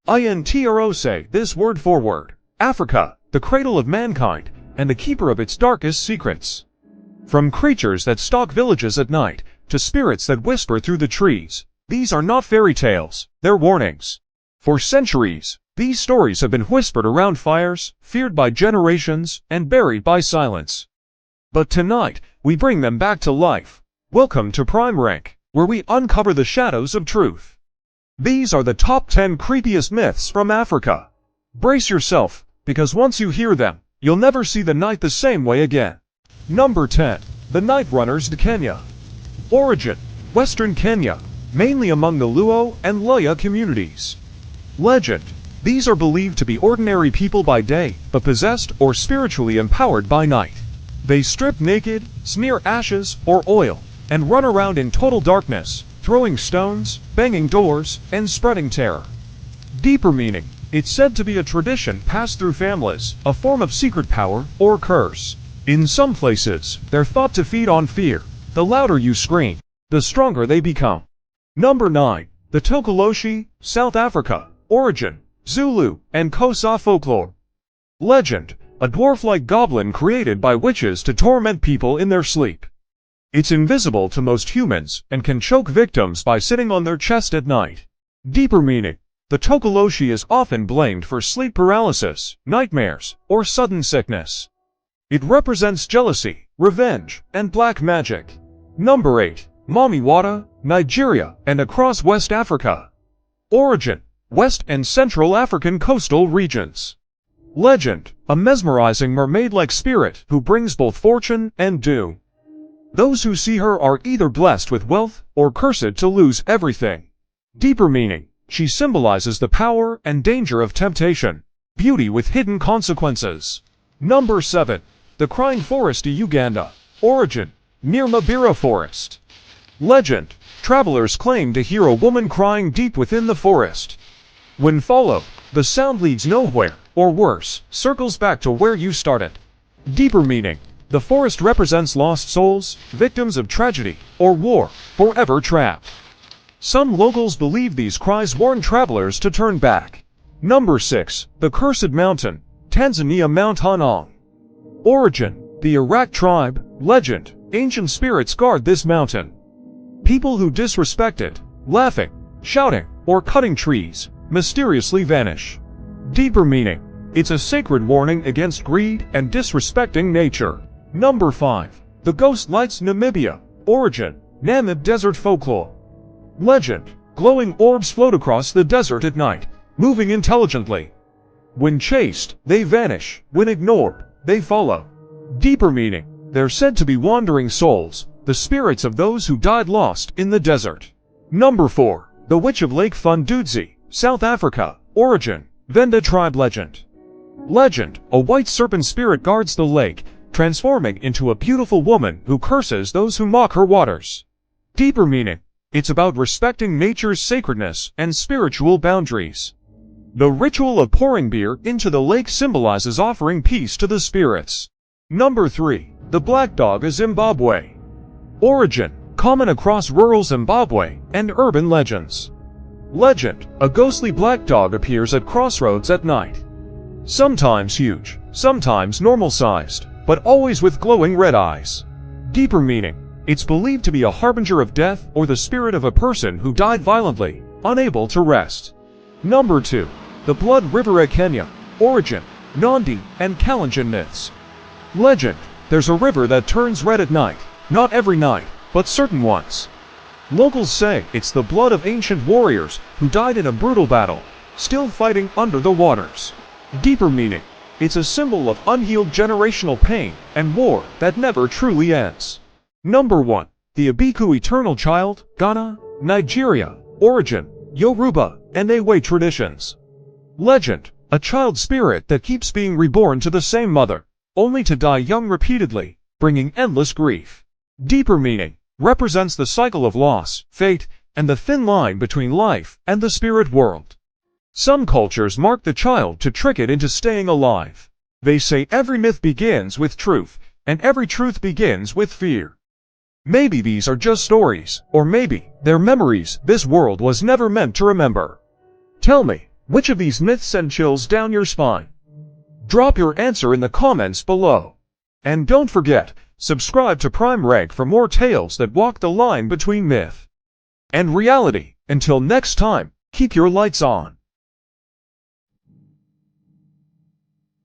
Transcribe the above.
Introse this word forward. Africa, the cradle of mankind, and the keeper of its darkest secrets. From creatures that stalk villages at night, to spirits that whisper through the trees, these are not fairy tales, they're warnings. For centuries, these stories have been whispered around fires, feared by generations, and buried by silence. But tonight, we bring them back to life. Welcome to Prime Rank, where we uncover the shadows of truth. These are the top 10 creepiest myths from Africa. Brace yourself, because once you hear them, you'll never see the night the same way again. Number 10. The Night Runners to Kenya. Origin: Western Kenya, mainly among the Luo and Luya communities. Legend: these are believed to be ordinary people by day, but possessed or spiritually empowered by night. They strip naked, smear ashes or oil, and run around in total darkness, throwing stones, banging doors, and spreading terror. Deeper meaning: it's said to be a tradition passed through families, a form of secret power or curse. In some places, they're thought to feed on fear. The louder you scream, the stronger they become. Number 9. The Tokoloshi, South Africa. Origin: Zulu and Xhosa folklore. Legend: a dwarf-like goblin created by witches to torment people in their sleep. It's invisible to most humans and can choke victims by sitting on their chest at night. Deeper meaning: the Tokoloshi is often blamed for sleep paralysis, nightmares, or sudden sickness. It represents jealousy, revenge, and black magic. Number 8. Mamiwata, Nigeria, and across West Africa. Origin: West and Central African coastal regions. Legend: a mesmerizing mermaid-like spirit who brings both fortune and doom. Those who see her are either blessed with wealth or cursed to lose everything. Deeper meaning: she symbolizes the power and danger of temptation, beauty with hidden consequences. Number 7. The Crying Forest to Uganda. Origin: near Mabira Forest. Legend: travelers claim to hear a woman crying deep within the forest. When followed, the sound leads nowhere, or worse, circles back to where you started. Deeper meaning: the forest represents lost souls, victims of tragedy or war, forever trapped. Some locals believe these cries warn travelers to turn back. Number 6. The Cursed Mountain, Tanzania. Mount Hanang. Origin: the Iraq tribe. Legend: ancient spirits guard this mountain. People who disrespect it, laughing, shouting, or cutting trees, mysteriously vanish. Deeper meaning: it's a sacred warning against greed and disrespecting nature. Number 5. The Ghost Lights, Namibia. Origin: Namib Desert folklore. Legend: glowing orbs float across the desert at night, moving intelligently. When chased, they vanish. When ignored, they follow. Deeper meaning: they're said to be wandering souls, the spirits of those who died lost in the desert. Number 4. The Witch of Lake Fundudzi, South Africa. Origin: Venda tribe legend. Legend: a white serpent spirit guards the lake, transforming into a beautiful woman who curses those who mock her waters. Deeper meaning: it's about respecting nature's sacredness and spiritual boundaries. The ritual of pouring beer into the lake symbolizes offering peace to the spirits. Number 3. The Black Dog of Zimbabwe. Origin: common across rural Zimbabwe and urban legends. Legend: a ghostly black dog appears at crossroads at night. Sometimes huge, sometimes normal-sized, but always with glowing red eyes. Deeper meaning: it's believed to be a harbinger of death or the spirit of a person who died violently, unable to rest. Number 2. The Blood River of Kenya. Origin: Nandi and Kalenjin myths. Legend: there's a river that turns red at night, not every night, but certain ones. Locals say it's the blood of ancient warriors who died in a brutal battle, still fighting under the waters. Deeper meaning: it's a symbol of unhealed generational pain and war that never truly ends. Number 1. The Abiku Eternal Child, Ghana, Nigeria. Origin: Yoruba and Ewe traditions. Legend: a child spirit that keeps being reborn to the same mother, only to die young repeatedly, bringing endless grief. Deeper meaning: represents the cycle of loss, fate, and the thin line between life and the spirit world. Some cultures mark the child to trick it into staying alive. They say every myth begins with truth, and every truth begins with fear. Maybe these are just stories, or maybe they're memories this world was never meant to remember. Tell me, Which of these myths send chills down your spine? Drop your answer in the comments below. And don't forget, subscribe to Prime Reg for more tales that walk the line between myth and reality. Until next time, keep your lights on.